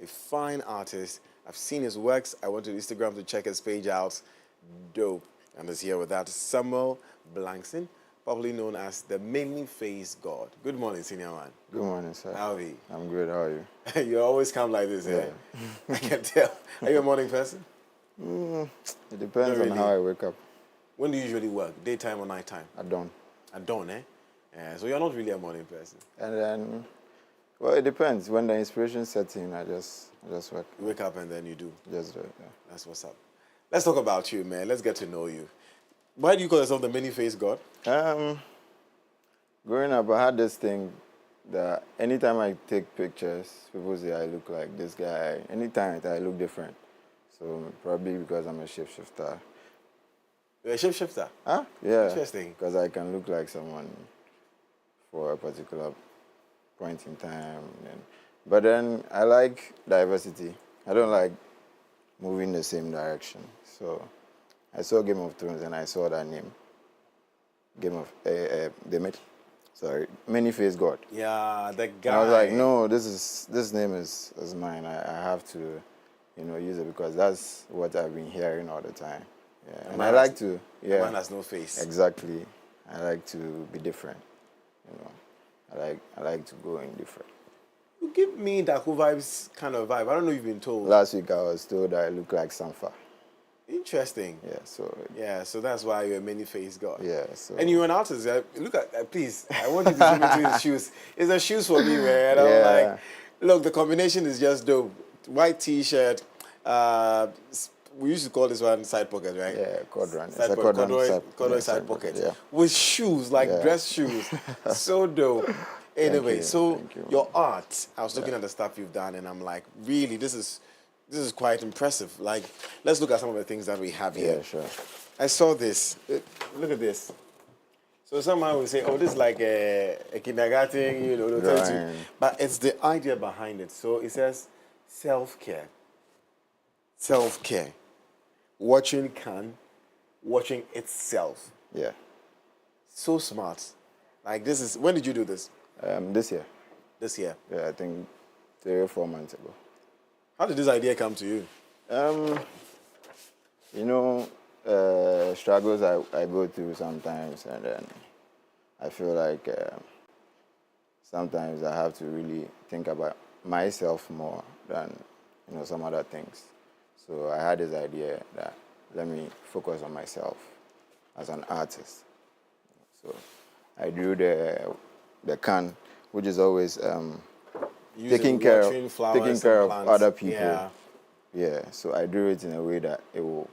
a fine artist. I've seen his works. I went to Instagram to check his page out. Dope. And is here with that Samuel Blankson, probably known as the many-faced God. Good morning, senior man. Good morning, sir. How are you? I'm good. How are you? You always come like this, yeah? I can tell. Are you a morning person? It depends Not on how I wake up. When do you usually work? Daytime or nighttime? At dawn. At dawn, eh? So you're not really a morning person. And then, well, it depends. When the inspiration sets in, I just work. You wake up and then you do. Just do it, yeah. That's what's up. Let's talk about you, man. Let's get to know you. Why do you call yourself the many-faced God? Growing up, I had this thing that anytime I take pictures, people say I look like this guy. Anytime I look different. So probably because I'm a shapeshifter. You're a shapeshifter? Huh? Yeah. Interesting. Because I can look like someone for a particular point in time. But then I like diversity. I don't like moving the same direction. So I saw Game of Thrones and I saw that name. Many-faced God. Yeah, that guy. And I was like, no, this name is mine. I have to, use it because that's what I've been hearing all the time. Yeah. And I like to, yeah. Man has no face. Exactly. I like to be different. I like to go in different. You give me that whole vibes kind of vibe. I don't know if you've been told. Last week I was told I look like Sanfa. Interesting. Yeah, so that's why you're a many-faced God. Yeah, so. And you're an artist. Look at, please, I want you to zoom into his shoes. It's the shoes for me, man. I'm like, look, the combination is just dope. White T-shirt. We used to call this one side pocket, right? Yeah, corduroy. Corduroy side pocket. Yeah. With shoes, like dress shoes. So dope. Anyway, so your art, I was looking at the stuff you've done, and I'm like, really, this is quite impressive. Like, let's look at some of the things that we have here. Yeah, sure. I saw this. Look at this. So someone will say, oh, this is like a kindergarten, they'll tell you. But it's the idea behind it. So it says self-care. Self-care. Watching itself. Yeah. So smart. Like, this is, when did you do this? This year. This year? Yeah, I think 3 or 4 months ago. How did this idea come to you? Struggles I go through sometimes, and then I feel like sometimes I have to really think about myself more than some other things. So I had this idea that let me focus on myself as an artist. So I drew the can, which is always taking care of other people. Yeah. So I drew it in a way that it will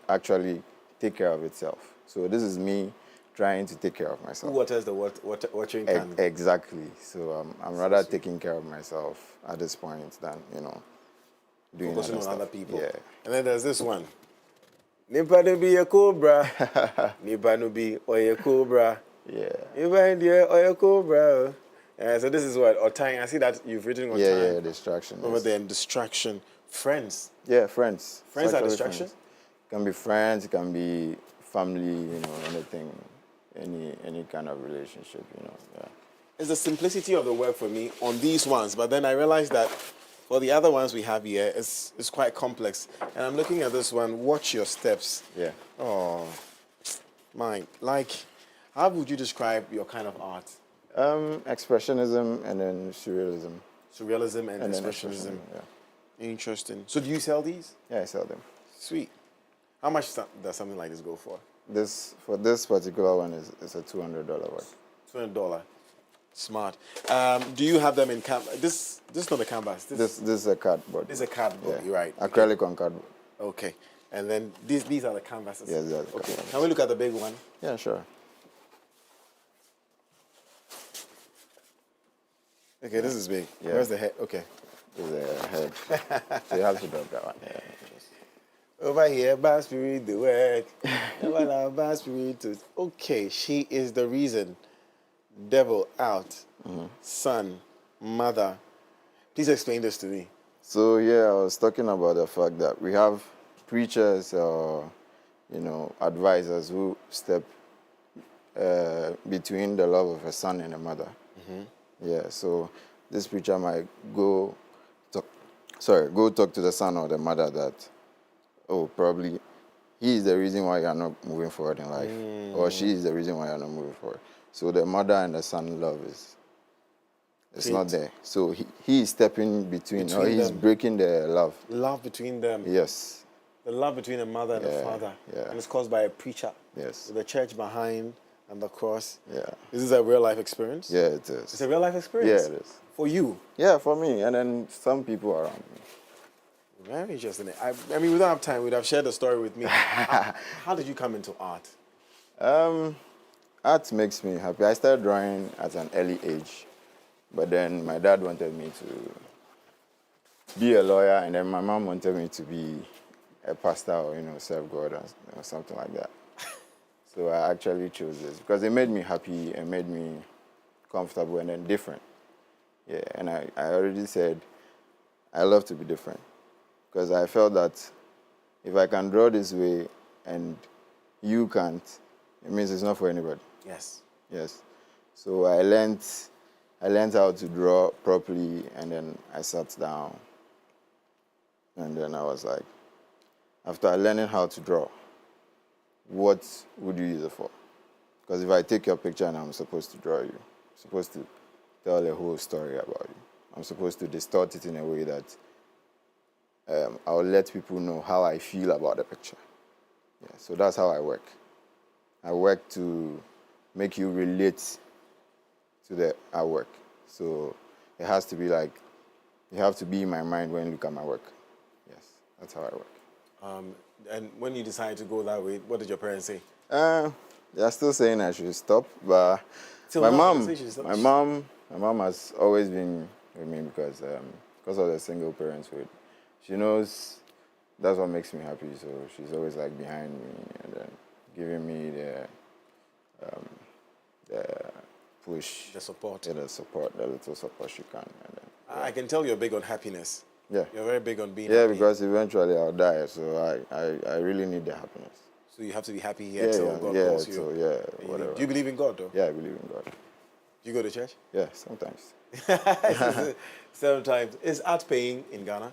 actually take care of itself. So this is me trying to take care of myself. Who waters the watering can? Exactly. So I'm rather taking care of myself at this point than doing focusing on other people. Yeah. And then there's this one. Nipa no be a cobra. Nipa no be a cobra. Yeah. Nipa a cobra. So this is what, or tying. I see that you've written on time. Yeah, distraction. Over there, distraction. Friends. Yeah, friends. Friends are distraction? Friends. It can be friends, it can be family, anything, any kind of relationship, yeah. It's the simplicity of the work for me on these ones, but then I realized that for the other ones we have here, it's quite complex. And I'm looking at this one, watch your steps. Yeah. Oh, mine. Like, how would you describe your kind of art? Expressionism and then surrealism. Surrealism and expressionism. Yeah. Interesting. So do you sell these? Yeah, I sell them. Sweet. How much does something like this go for? For this particular one is a $200 work. $200. Smart. Do you have them in canvas? This is not a canvas. This is a cardboard. This is a cardboard. Yeah. You're right. Acrylic on cardboard. Okay. And then these are the canvases. Yeah, these are the canvases. Can we look at the big one? Yeah, sure. Okay, this is big. Yeah. Where's the head? Okay. There's a head. So you have to drop that one. Yeah. Over here, bad spirit, the work. Bad spirit. Okay, she is the reason. Devil out. Son, mother. Please explain this to me. So yeah, I was talking about the fact that we have preachers or advisors who step between the love of a son and a mother. Yeah, so this preacher might go go talk to the son or the mother that, oh, probably he is the reason why you're not moving forward in life, or she is the reason why you're not moving forward. So the mother and the son love is it's not there. So he is stepping between or he's them. breaking the love. Love between them. Yes. The love between a mother and a father. Yeah. And it's caused by a preacher. Yes. With the church behind and the cross. Yeah. Is this a real life experience? Yeah, it is. It's a real life experience? Yeah, it is. For you? Yeah, for me. And then some people around me. Very interesting. I mean, we don't have time. We'd have shared the story with me. How did you come into art? Art makes me happy. I started drawing at an early age. But then my dad wanted me to be a lawyer, and then my mom wanted me to be a pastor or, serve God or something like that. So I actually chose this because it made me happy and made me comfortable and then different. Yeah, and I already said I love to be different because I felt that if I can draw this way and you can't, it means it's not for anybody. Yes. Yes. So I learned how to draw properly, and then I sat down. And then I was like, after learning how to draw, what would you use it for? Because if I take your picture and I'm supposed to draw you, I'm supposed to tell a whole story about you. I'm supposed to distort it in a way that I'll let people know how I feel about the picture. Yeah, so that's how I work. I work to make you relate to the artwork. So it has to be like, you have to be in my mind when you look at my work. Yes, that's how I work. And when you decided to go that way, what did your parents say? They're still saying I should stop, but my mom has always been with me because of the single parenthood. She knows that's what makes me happy, so she's always like behind me and then giving me the push, the support, the little support she can. And then, I can tell you're big on happiness. Yeah, you're very big on being happy. happy. Because eventually I'll die, so I really need the happiness. So you have to be happy here till God calls you. Whatever. Do you believe in God, though? Yeah, I believe in God. Do you go to church? Yeah, sometimes. Sometimes. Is art paying in Ghana?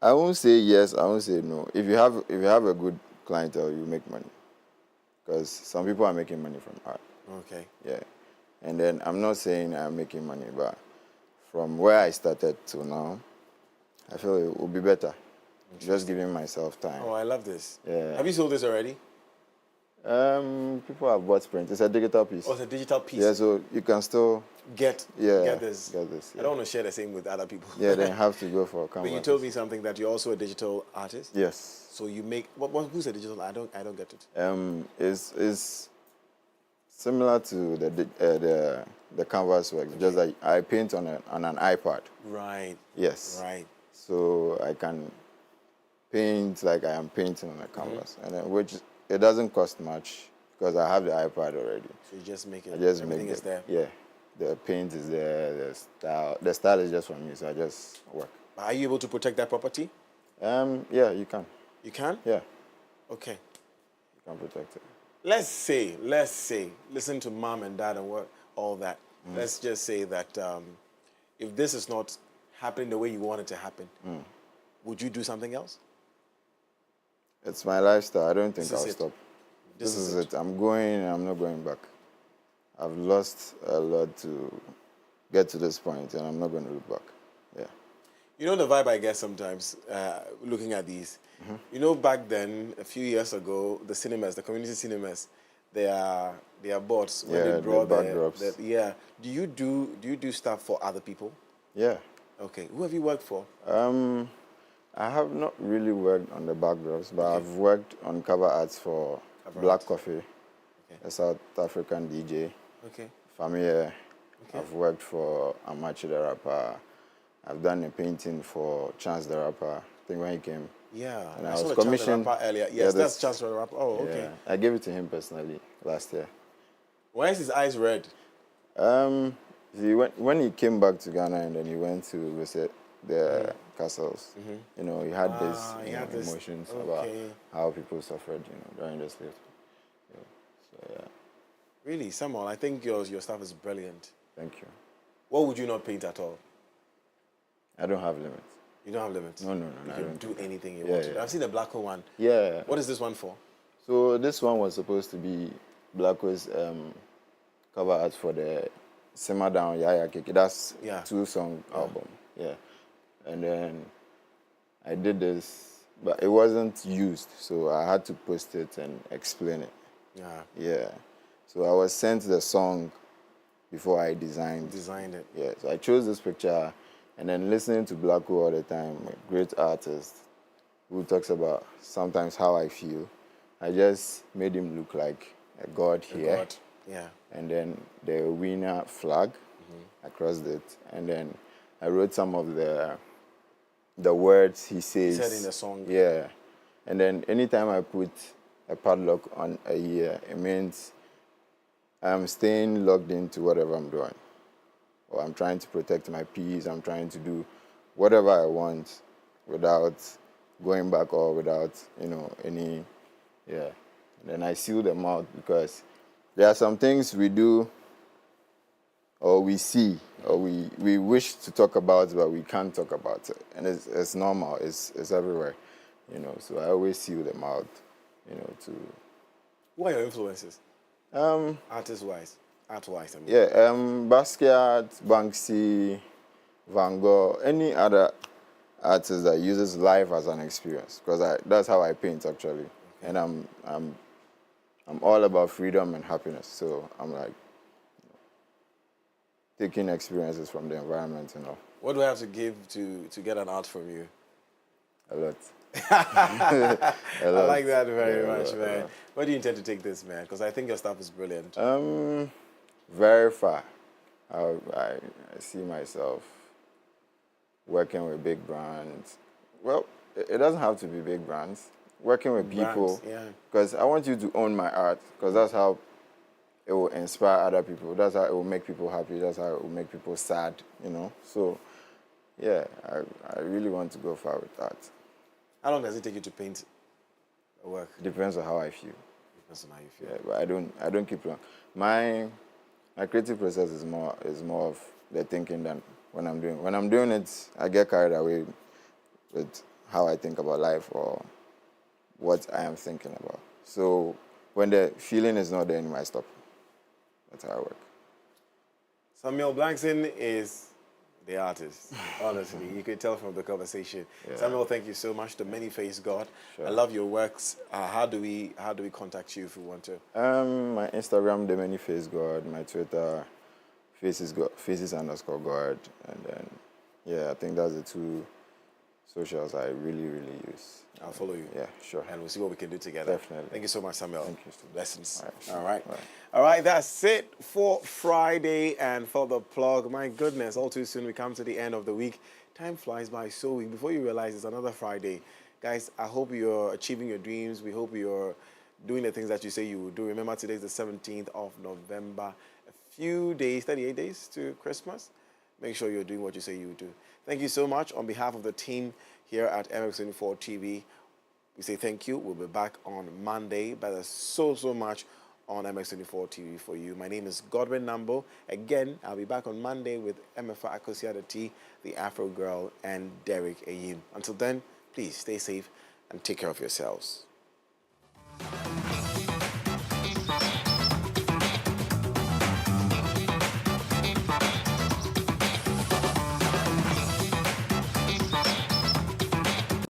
I won't say yes, I won't say no. If you have a good clientele, you make money. Because some people are making money from art. Okay. Yeah. And then I'm not saying I'm making money, but from where I started to now, I feel it will be better. Just giving myself time. Oh, I love this. Yeah. Have you sold this already? People have bought print. It's a digital piece. Oh, it's a digital piece. Yeah, so you can still get this. Get this. Yeah. I don't want to share the same with other people. Yeah, then have to go for canvas. But you told me something that you're also a digital artist. Yes. So you make who's a digital? I don't get it. Is similar to the canvas work. Just like I paint on an iPad. Right. Yes. Right. So I can paint like I am painting on a canvas, and then, which it doesn't cost much because I have the iPad already. So you just make it. I just everything make is there. Yeah, the paint is there. The style is just for me, so I just work. Are you able to protect that property? Yeah, you can. You can? Yeah. Okay. You can protect it. Let's say, listen to mom and dad and all that. Let's just say that if this is not happening the way you want it to happen, would you do something else? It's my lifestyle. I don't think I'll stop. This is it. I'm not going back. I've lost a lot to get to this point, and I'm not going to look back. Yeah. You know the vibe I get sometimes looking at these? You know, back then, a few years ago, the cinemas, the community cinemas, they are bots when they draw the backdrops. Yeah. Do you do stuff for other people? Yeah. Okay. Who have you worked for? I have not really worked on the backdrops, but I've worked on cover arts for Black Coffee, a South African DJ. Okay. Familiar. Okay. I've worked for Amachi the rapper. I've done a painting for Chance the rapper. I think when he came. Yeah. And I was commissioned earlier. Yes, that's Chance the rapper. Oh, okay. I gave it to him personally last year. Why is his eyes red? When he came back to Ghana and then he went to visit the castles, you know, he had these emotions about how people suffered, you know, during the slave. So yeah. Really, Samuel, I think your stuff is brilliant. Thank you. What would you not paint at all? I don't have limits. You don't have limits? No, You I can don't do anything you Yeah, want to. yeah. I've seen the black hole one. Yeah. What is this one for? So this one was supposed to be Blacko's cover art for the Simmer Down Yaya Kiki. That's Yeah. 2-song album. Yeah. And then I did this, but it wasn't used, so I had to post it and explain it. Yeah. Yeah. So I was sent the song before I designed it. Yeah. So I chose this picture, and then listening to Blacko all the time, a great artist who talks about sometimes how I feel. I just made him look like a god here. God. Yeah. And then the winner flag across it. And then I wrote some of the words he says. He said in the song. Yeah. And then anytime I put a padlock on a ear, it means I'm staying logged into whatever I'm doing. Or I'm trying to protect my peace. I'm trying to do whatever I want without going back or without, any, yeah. And then I seal them out because there are some things we do or we see or we wish to talk about, but we can't talk about it. And it's normal. It's everywhere, So I always seal them out, to... Who are your influences? Artist-wise, art-wise, I mean. Yeah, Basquiat, Banksy, Van Gogh, any other artist that uses life as an experience, because that's how I paint actually, and I'm all about freedom and happiness. So I'm like taking experiences from the environment, What do I have to give to get an art from you? A lot. I like that very Yeah, much, man. Where do you intend to take this, man? Because I think your stuff is brilliant. Very far. I see myself working with big brands. Well, it doesn't have to be big brands. Working with people. Brands, yeah. Because I want you to own my art, because that's how it will inspire other people. That's how it will make people happy. That's how it will make people sad, So, yeah, I really want to go far with that. How long does it take you to paint a work? Depends on how I feel. Depends on how you feel. Yeah, but I don't keep long. My creative process is more of the thinking than when I'm doing. When I'm doing it, I get carried away with how I think about life or what I am thinking about. So when the feeling is not there anymore, I stop. That's how I work. Samuel Blankson is the artist, honestly. You could tell from the conversation. Yeah. Samuel, thank you so much. The Many-Faced God. Sure. I love your works. How do we contact you if we want to? My Instagram, the Many-Faced God. My Twitter, faces_God. And then, yeah, I think that's the two socials I really, really use. I'll follow you. Yeah, sure. And we'll see what we can do together. Definitely. Thank you so much, Samuel. Thank you. Blessings. All right. All right, that's it for Friday and for the plug. My goodness, all too soon we come to the end of the week. Time flies by so quick. Before you realize it's another Friday. Guys, I hope you're achieving your dreams. We hope you're doing the things that you say you will do. Remember, today's the 17th of November. A few days, 38 days to Christmas. Make sure you're doing what you say you will do. Thank you so much on behalf of the team here at MX24 TV. We say thank you. We'll be back on Monday, but there's so much on MX24 TV for you. My name is Godwin Namboh. Again, I'll be back on Monday with Emefa Akosiadati, the Afro Girl, and Derek Ayim. Until then, please stay safe and take care of yourselves.